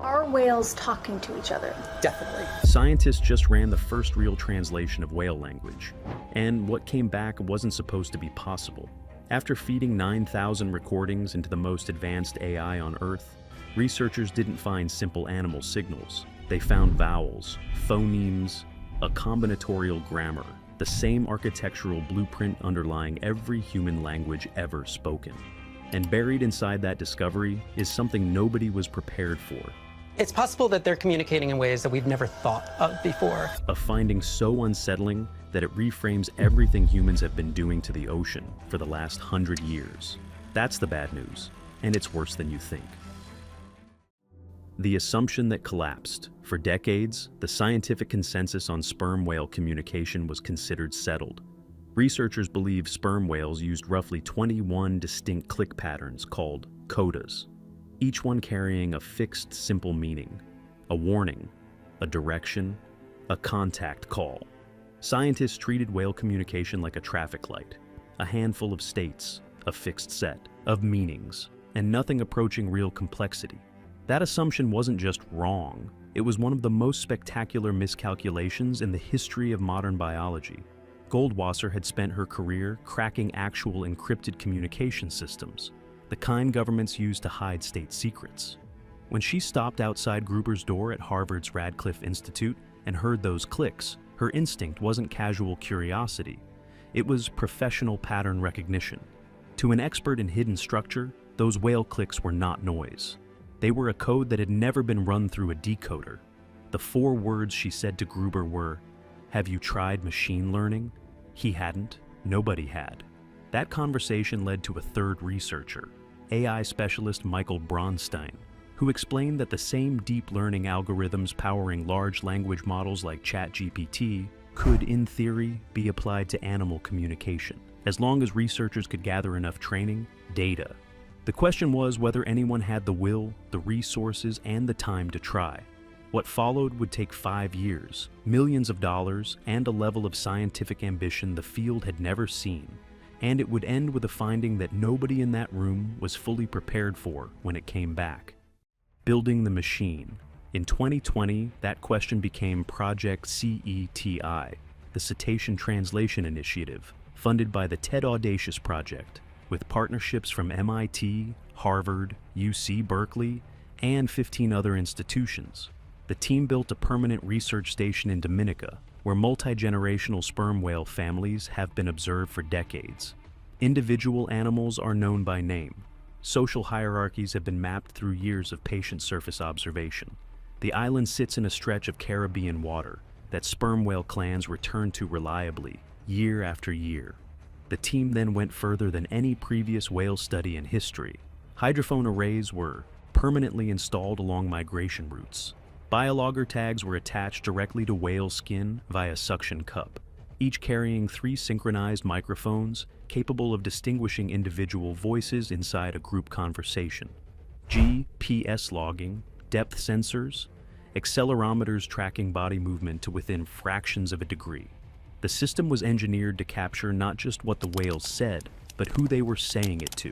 Are whales talking to each other? Definitely. Scientists just ran the first real translation of whale language, and what came back wasn't supposed to be possible. After feeding 9,000 recordings into the most advanced AI on Earth, researchers didn't find simple animal signals. They found vowels, phonemes, a combinatorial grammar, the same architectural blueprint underlying every human language ever spoken. And buried inside that discovery is something nobody was prepared for. It's possible that they're communicating in ways that we've never thought of before. A finding so unsettling that it reframes everything humans have been doing to the ocean for the last 100 years. That's the bad news, and it's worse than you think. The assumption that collapsed. For decades, the scientific consensus on sperm whale communication was considered settled. Researchers believe sperm whales used roughly 21 distinct click patterns called codas, each one carrying a fixed, simple meaning: a warning, a direction, a contact call. Scientists treated whale communication like a traffic light, a handful of states, a fixed set of meanings, and nothing approaching real complexity. That assumption wasn't just wrong, it was one of the most spectacular miscalculations in the history of modern biology. Goldwasser had spent her career cracking actual encrypted communication systems, the kind governments use to hide state secrets. When she stopped outside Gruber's door at Harvard's Radcliffe Institute and heard those clicks, her instinct wasn't casual curiosity, it was professional pattern recognition. To an expert in hidden structure, those whale clicks were not noise. They were a code that had never been run through a decoder. The 4 words she said to Gruber were, "Have you tried machine learning?" He hadn't. Nobody had. That conversation led to a third researcher, AI specialist Michael Bronstein, who explained that the same deep learning algorithms powering large language models like ChatGPT could, in theory, be applied to animal communication, as long as researchers could gather enough training data. The question was whether anyone had the will, the resources, and the time to try. What followed would take 5 years, millions of dollars, and a level of scientific ambition the field had never seen. And it would end with a finding that nobody in that room was fully prepared for when it came back. Building the machine. In 2020, that question became Project Ceti, the Cetacean Translation Initiative, funded by the TED Audacious Project, with partnerships from MIT, Harvard, UC Berkeley, and 15 other institutions. The team built a permanent research station in Dominica, where multi-generational sperm whale families have been observed for decades. Individual animals are known by name. Social hierarchies have been mapped through years of patient surface observation. The island sits in a stretch of Caribbean water that sperm whale clans return to reliably, year after year. The team then went further than any previous whale study in history. Hydrophone arrays were permanently installed along migration routes. Biologger tags were attached directly to whale skin via suction cup, each carrying 3 synchronized microphones capable of distinguishing individual voices inside a group conversation. GPS logging, depth sensors, accelerometers tracking body movement to within fractions of a degree. The system was engineered to capture not just what the whales said, but who they were saying it to,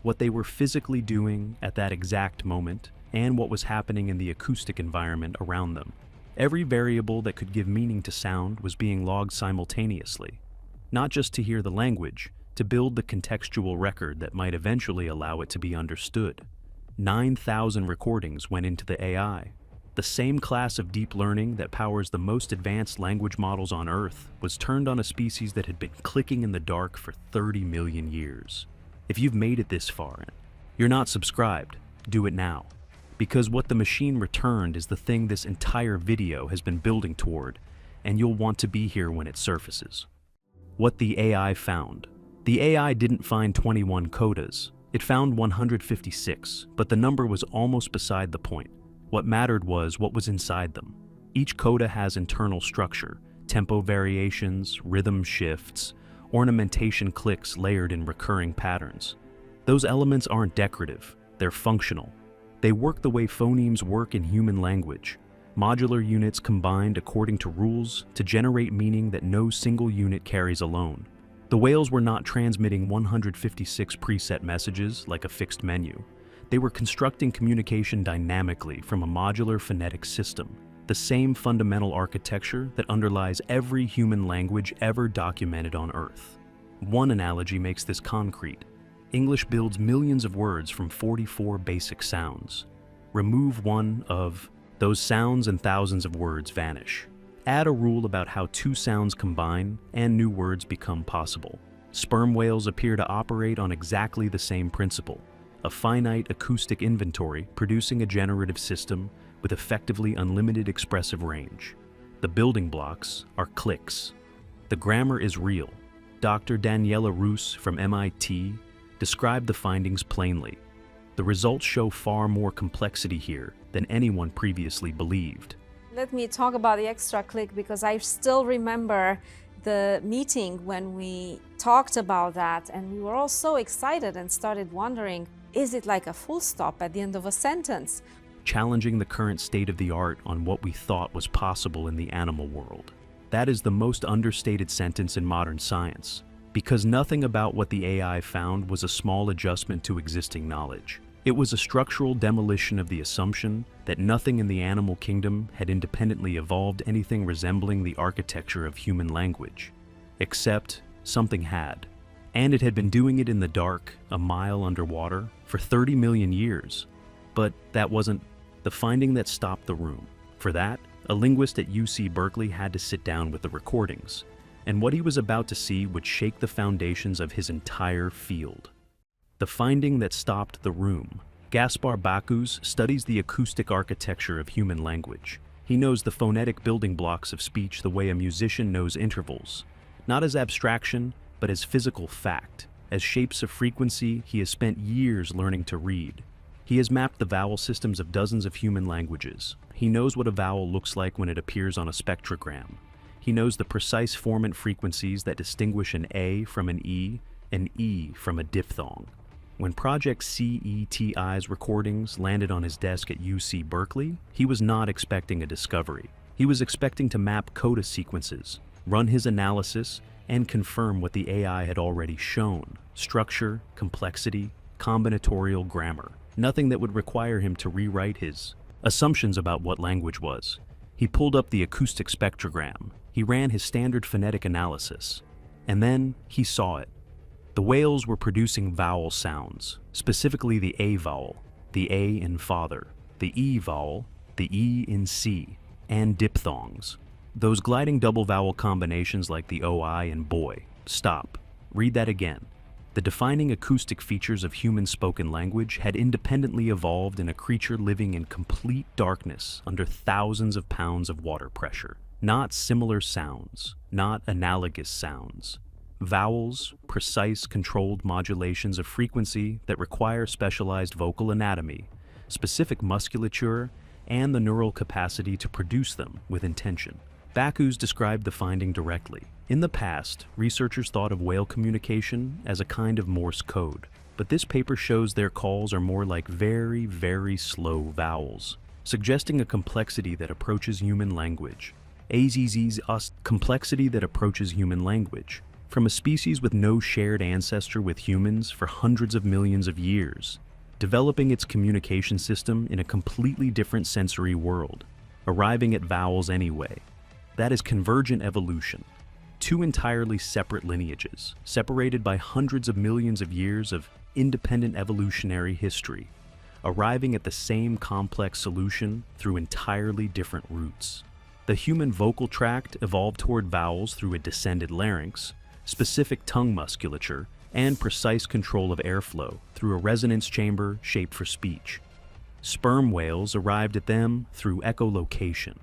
what they were physically doing at that exact moment, and what was happening in the acoustic environment around them. Every variable that could give meaning to sound was being logged simultaneously, not just to hear the language, to build the contextual record that might eventually allow it to be understood. 9,000 recordings went into the AI. The same class of deep learning that powers the most advanced language models on Earth was turned on a species that had been clicking in the dark for 30 million years. If you've made it this far and you're not subscribed, do it now. Because what the machine returned is the thing this entire video has been building toward, and you'll want to be here when it surfaces. What the AI found. The AI didn't find 21 codas. It found 156, but the number was almost beside the point. What mattered was what was inside them. Each coda has internal structure, tempo variations, rhythm shifts, ornamentation clicks layered in recurring patterns. Those elements aren't decorative, they're functional. They work the way phonemes work in human language, modular units combined according to rules to generate meaning that no single unit carries alone. The whales were not transmitting 156 preset messages like a fixed menu. They were constructing communication dynamically from a modular phonetic system, the same fundamental architecture that underlies every human language ever documented on Earth. One analogy makes this concrete. English builds millions of words from 44 basic sounds. Remove one of those sounds and thousands of words vanish. Add a rule about how two sounds combine and new words become possible. Sperm whales appear to operate on exactly the same principle, a finite acoustic inventory producing a generative system with effectively unlimited expressive range. The building blocks are clicks. The grammar is real. Dr. Daniela Roos from MIT described the findings plainly. The results show far more complexity here than anyone previously believed. Let me talk about the extra click because I still remember the meeting when we talked about that, and we were all so excited and started wondering, is it like a full stop at the end of a sentence? Challenging the current state of the art on what we thought was possible in the animal world. That is the most understated sentence in modern science, because nothing about what the AI found was a small adjustment to existing knowledge. It was a structural demolition of the assumption that nothing in the animal kingdom had independently evolved anything resembling the architecture of human language. Except something had. And it had been doing it in the dark, a mile underwater, for 30 million years. But that wasn't the finding that stopped the room. For that, a linguist at UC Berkeley had to sit down with the recordings, and what he was about to see would shake the foundations of his entire field. The finding that stopped the room. Gaspar Bacus studies the acoustic architecture of human language. He knows the phonetic building blocks of speech the way a musician knows intervals. Not as abstraction, but as physical fact. As shapes of frequency he has spent years learning to read. He has mapped the vowel systems of dozens of human languages. He knows what a vowel looks like when it appears on a spectrogram. He knows the precise formant frequencies that distinguish an A from an E from a diphthong. When Project Ceti's recordings landed on his desk at UC Berkeley, he was not expecting a discovery. He was expecting to map coda sequences, run his analysis, and confirm what the AI had already shown: structure, complexity, combinatorial grammar. Nothing that would require him to rewrite his assumptions about what language was. He pulled up the acoustic spectrogram. He ran his standard phonetic analysis. And then he saw it. The whales were producing vowel sounds, specifically the A vowel, the A in father, the E vowel, the E in C, and diphthongs. Those gliding double vowel combinations like the OI in boy. Stop. Read that again. The defining acoustic features of human spoken language had independently evolved in a creature living in complete darkness under thousands of pounds of water pressure. Not similar sounds, not analogous sounds. Vowels, precise, controlled modulations of frequency that require specialized vocal anatomy, specific musculature, and the neural capacity to produce them with intention. Bacus described the finding directly. In the past, researchers thought of whale communication as a kind of Morse code, but this paper shows their calls are more like very, very slow vowels, suggesting a complexity that approaches human language. AZZ's complexity that approaches human language. From a species with no shared ancestor with humans for hundreds of millions of years, developing its communication system in a completely different sensory world, arriving at vowels anyway. That is convergent evolution. Two entirely separate lineages, separated by hundreds of millions of years of independent evolutionary history, arriving at the same complex solution through entirely different routes. The human vocal tract evolved toward vowels through a descended larynx, specific tongue musculature, and precise control of airflow through a resonance chamber shaped for speech. Sperm whales arrived at them through echolocation.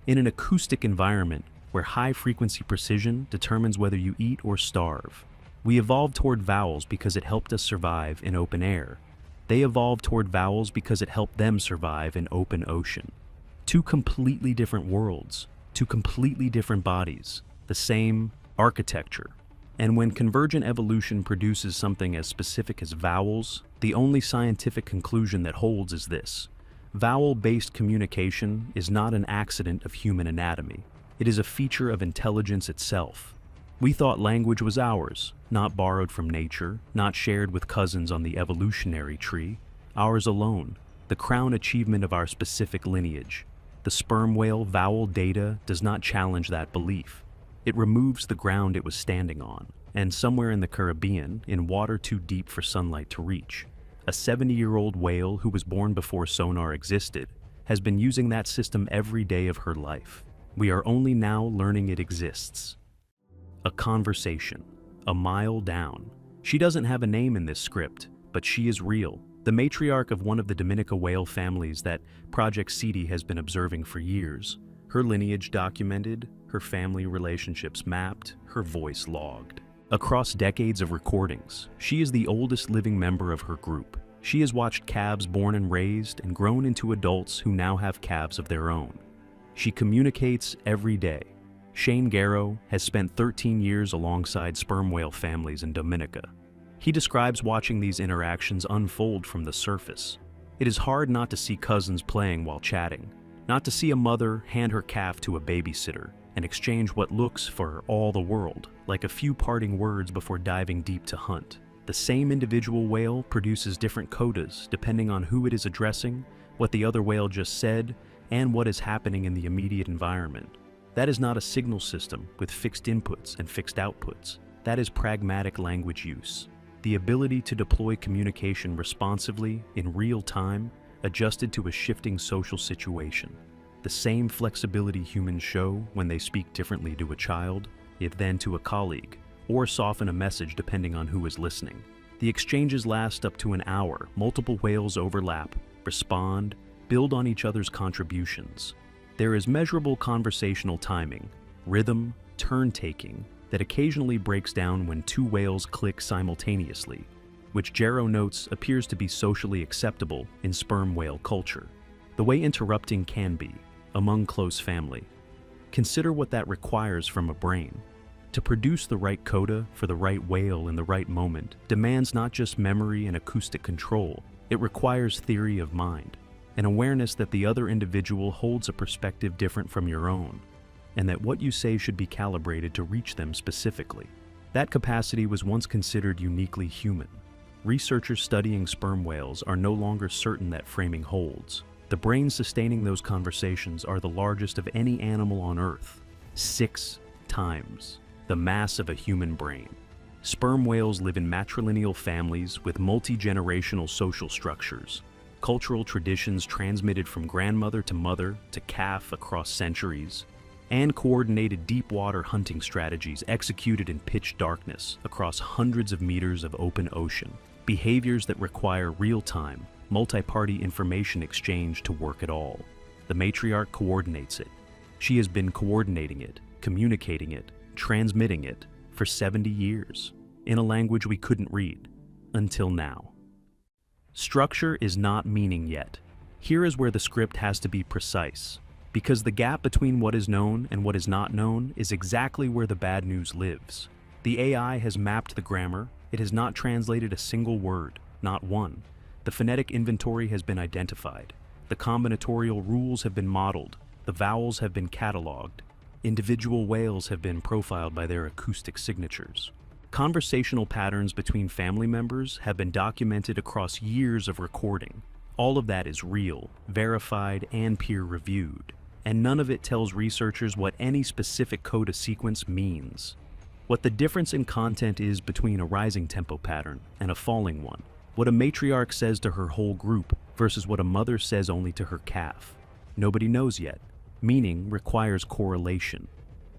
In an acoustic environment where high-frequency precision determines whether you eat or starve. We evolved toward vowels because it helped us survive in open air. They evolved toward vowels because it helped them survive in open ocean. Two completely different worlds, two completely different bodies, the same architecture. And when convergent evolution produces something as specific as vowels, the only scientific conclusion that holds is this: vowel-based communication is not an accident of human anatomy. It is a feature of intelligence itself. We thought language was ours, not borrowed from nature, not shared with cousins on the evolutionary tree. ours alone, the crown achievement of our specific lineage. The sperm whale vowel data does not challenge that belief. It removes the ground it was standing on, and somewhere in the Caribbean, in water too deep for sunlight to reach, a 70-year-old whale who was born before sonar existed has been using that system every day of her life. We are only now learning it exists. A conversation, a mile down. She doesn't have a name in this script, but she is real. The matriarch of one of the Dominica whale families that Project Ceti has been observing for years. Her lineage documented, her family relationships mapped, her voice logged. Across decades of recordings, she is the oldest living member of her group. She has watched calves born and raised and grown into adults who now have calves of their own. She communicates every day. Shane Garrow has spent 13 years alongside sperm whale families in Dominica. He describes watching these interactions unfold from the surface. It is hard not to see cousins playing while chatting, not to see a mother hand her calf to a babysitter and exchange what looks for all the world like a few parting words before diving deep to hunt. The same individual whale produces different codas depending on who it is addressing, what the other whale just said, and what is happening in the immediate environment. That is not a signal system with fixed inputs and fixed outputs. That is pragmatic language use. The ability to deploy communication responsively in real time, adjusted to a shifting social situation. The same flexibility humans show when they speak differently to a child, if then to a colleague, or soften a message depending on who is listening. The exchanges last up to an hour. Multiple whales overlap, respond, build on each other's contributions. There is measurable conversational timing, rhythm, turn-taking, that occasionally breaks down when two whales click simultaneously, which Jarrow notes appears to be socially acceptable in sperm whale culture, the way interrupting can be among close family. Consider what that requires from a brain. To produce the right coda for the right whale in the right moment demands not just memory and acoustic control, it requires theory of mind, an awareness that the other individual holds a perspective different from your own, and that what you say should be calibrated to reach them specifically. That capacity was once considered uniquely human. Researchers studying sperm whales are no longer certain that framing holds. The brains sustaining those conversations are the largest of any animal on Earth, 6 times the mass of a human brain. Sperm whales live in matrilineal families with multi-generational social structures, cultural traditions transmitted from grandmother to mother to calf across centuries, and coordinated deep water hunting strategies executed in pitch darkness across hundreds of meters of open ocean, behaviors that require real-time, multi-party information exchange to work at all. The matriarch coordinates it. She has been coordinating it, communicating it, transmitting it for 70 years, in a language we couldn't read, until now. Structure is not meaning yet. Here is where the script has to be precise, because the gap between what is known and what is not known is exactly where the bad news lives. The AI has mapped the grammar. It has not translated a single word, not one. The phonetic inventory has been identified. The combinatorial rules have been modeled. The vowels have been cataloged. Individual whales have been profiled by their acoustic signatures. Conversational patterns between family members have been documented across years of recording. All of that is real, verified, and peer-reviewed. And none of it tells researchers what any specific coda sequence means. What the difference in content is between a rising tempo pattern and a falling one. What a matriarch says to her whole group versus what a mother says only to her calf. Nobody knows yet. Meaning requires correlation.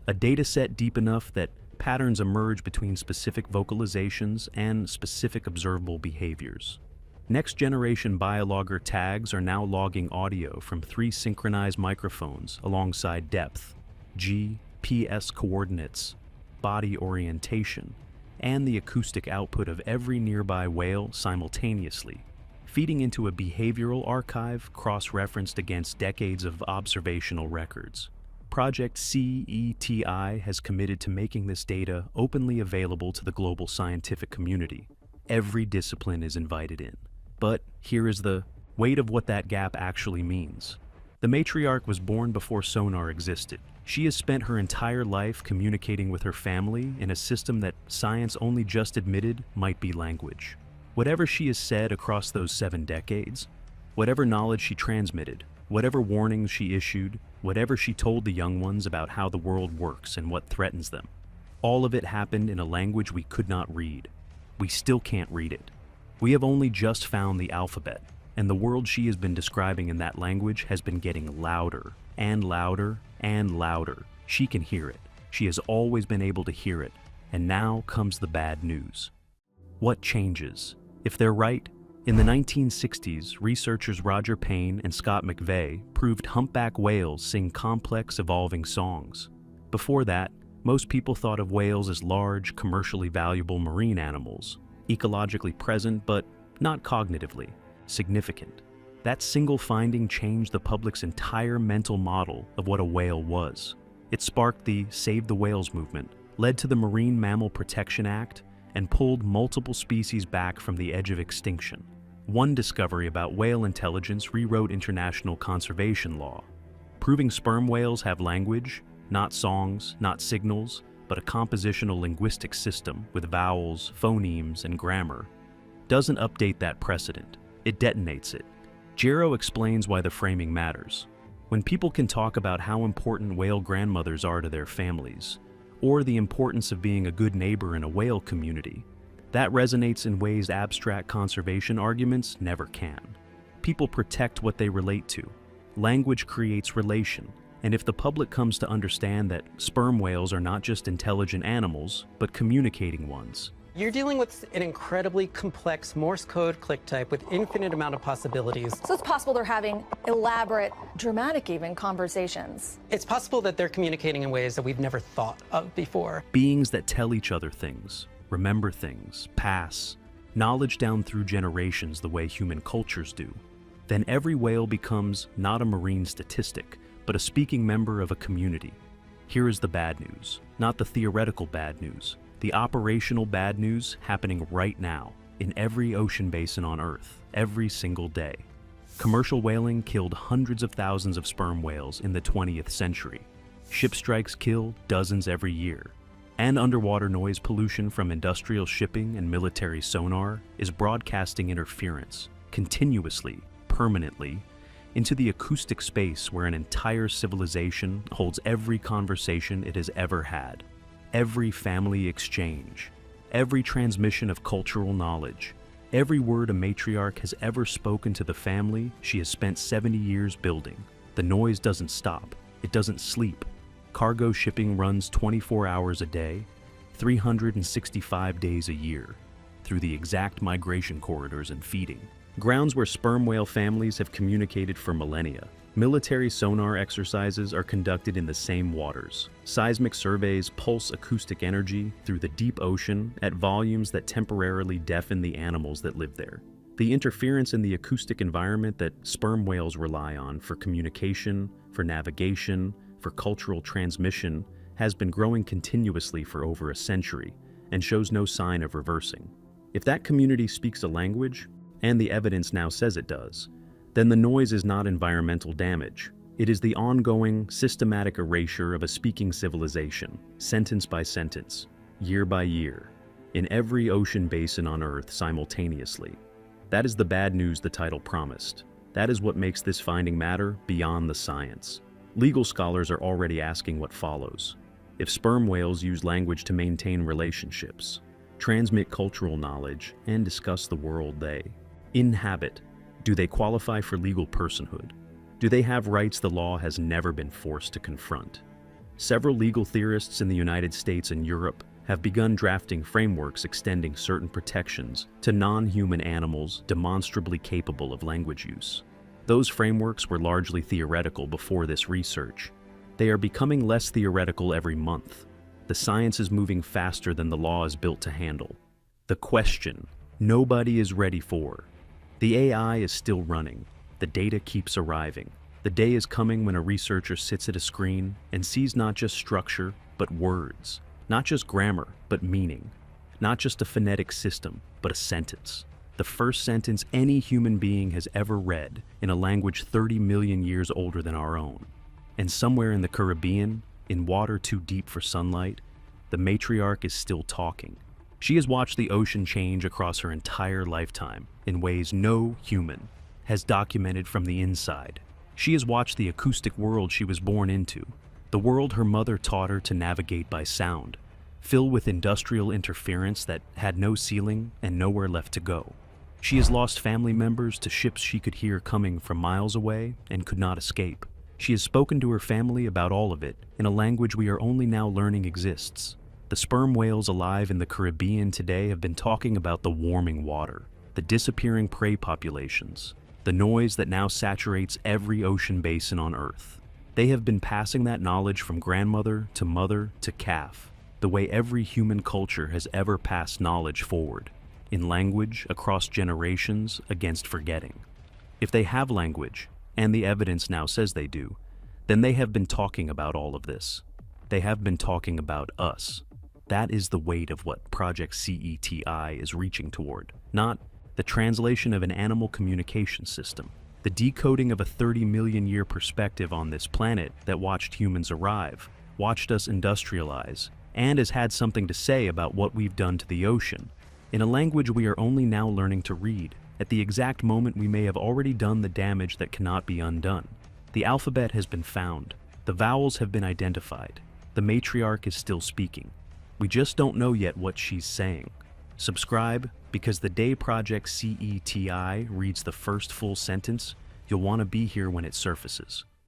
A data set deep enough that patterns emerge between specific vocalizations and specific observable behaviors. Next-generation biologger tags are now logging audio from 3 synchronized microphones alongside depth, GPS coordinates, body orientation, and the acoustic output of every nearby whale simultaneously, feeding into a behavioral archive cross-referenced against decades of observational records. Project Ceti has committed to making this data openly available to the global scientific community. Every discipline is invited in. But here is the weight of what that gap actually means. The matriarch was born before sonar existed. She has spent her entire life communicating with her family in a system that science only just admitted might be language. Whatever she has said across those 7 decades, whatever knowledge she transmitted, whatever warnings she issued, whatever she told the young ones about how the world works and what threatens them, all of it happened in a language we could not read. We still can't read it. We have only just found the alphabet, and the world she has been describing in that language has been getting louder and louder and louder. She can hear it. She has always been able to hear it. And now comes the bad news. What changes? If they're right, in the 1960s, researchers Roger Payne and Scott McVeigh proved humpback whales sing complex, evolving songs. Before that, most people thought of whales as large, commercially valuable marine animals, ecologically present but not cognitively significant. That single finding changed the public's entire mental model of what a whale was. It sparked the Save the Whales movement, led to the Marine Mammal Protection Act, and pulled multiple species back from the edge of extinction. One discovery about whale intelligence rewrote international conservation law, proving sperm whales have language, not songs, not signals, but a compositional linguistic system with vowels, phonemes, and grammar. Doesn't update that precedent. It detonates it. Jero explains why the framing matters. When people can talk about how important whale grandmothers are to their families, or the importance of being a good neighbor in a whale community, that resonates in ways abstract conservation arguments never can. People protect what they relate to. Language creates relation, and if the public comes to understand that sperm whales are not just intelligent animals, but communicating ones, You're dealing with an incredibly complex Morse code click type with infinite amount of possibilities. So it's possible they're having elaborate, dramatic even, conversations. It's possible that they're communicating in ways that we've never thought of before. beings that tell each other things, remember things, pass, knowledge down through generations the way human cultures do, then every whale becomes not a marine statistic, but a speaking member of a community. Here is the bad news, not the theoretical bad news, the operational bad news happening right now in every ocean basin on Earth, every single day. Commercial whaling killed hundreds of thousands of sperm whales in the 20th century. Ship strikes kill dozens every year. And underwater noise pollution from industrial shipping and military sonar is broadcasting interference, continuously, permanently, into the acoustic space where an entire civilization holds every conversation it has ever had, every family exchange, every transmission of cultural knowledge, every word a matriarch has ever spoken to the family she has spent 70 years building. The noise doesn't stop. It doesn't sleep. Cargo shipping runs 24 hours a day, 365 days a year, through the exact migration corridors and feeding. Grounds where sperm whale families have communicated for millennia. Military sonar exercises are conducted in the same waters. Seismic surveys pulse acoustic energy through the deep ocean at volumes that temporarily deafen the animals that live there. The interference in the acoustic environment that sperm whales rely on for communication, for navigation, for cultural transmission has been growing continuously for over a century and shows no sign of reversing. If that community speaks a language, and the evidence now says it does, then the noise is not environmental damage. It is the ongoing, systematic erasure of a speaking civilization, sentence by sentence, year by year, in every ocean basin on Earth simultaneously. That is the bad news the title promised. That is what makes this finding matter beyond the science. Legal scholars are already asking what follows. If sperm whales use language to maintain relationships, transmit cultural knowledge, and discuss the world they inhabit, do they qualify for legal personhood? Do they have rights the law has never been forced to confront? Several legal theorists in the United States and Europe have begun drafting frameworks extending certain protections to non-human animals demonstrably capable of language use. Those frameworks were largely theoretical before this research. They are becoming less theoretical every month. The science is moving faster than the law is built to handle. The question nobody is ready for. The AI is still running. The data keeps arriving. The day is coming when a researcher sits at a screen and sees not just structure, but words. Not just grammar, but meaning. Not just a phonetic system, but a sentence. The first sentence any human being has ever read in a language 30 million years older than our own. And somewhere in the Caribbean, in water too deep for sunlight, the matriarch is still talking. She has watched the ocean change across her entire lifetime in ways no human has documented from the inside. She has watched the acoustic world she was born into, the world her mother taught her to navigate by sound, fill with industrial interference that had no ceiling and nowhere left to go. She has lost family members to ships she could hear coming from miles away and could not escape. She has spoken to her family about all of it in a language we are only now learning exists. The sperm whales alive in the Caribbean today have been talking about the warming water, the disappearing prey populations, the noise that now saturates every ocean basin on Earth. They have been passing that knowledge from grandmother to mother to calf, the way every human culture has ever passed knowledge forward, in language, across generations, against forgetting. If they have language, and the evidence now says they do, then they have been talking about all of this. They have been talking about us. That is the weight of what Project Ceti is reaching toward, not the translation of an animal communication system, the decoding of a 30 million year perspective on this planet that watched humans arrive, watched us industrialize, and has had something to say about what we've done to the ocean, in a language we are only now learning to read, at the exact moment we may have already done the damage that cannot be undone. The alphabet has been found, the vowels have been identified, the matriarch is still speaking. We just don't know yet what she's saying. Subscribe, because the day Project Ceti reads the first full sentence, you'll want to be here when it surfaces.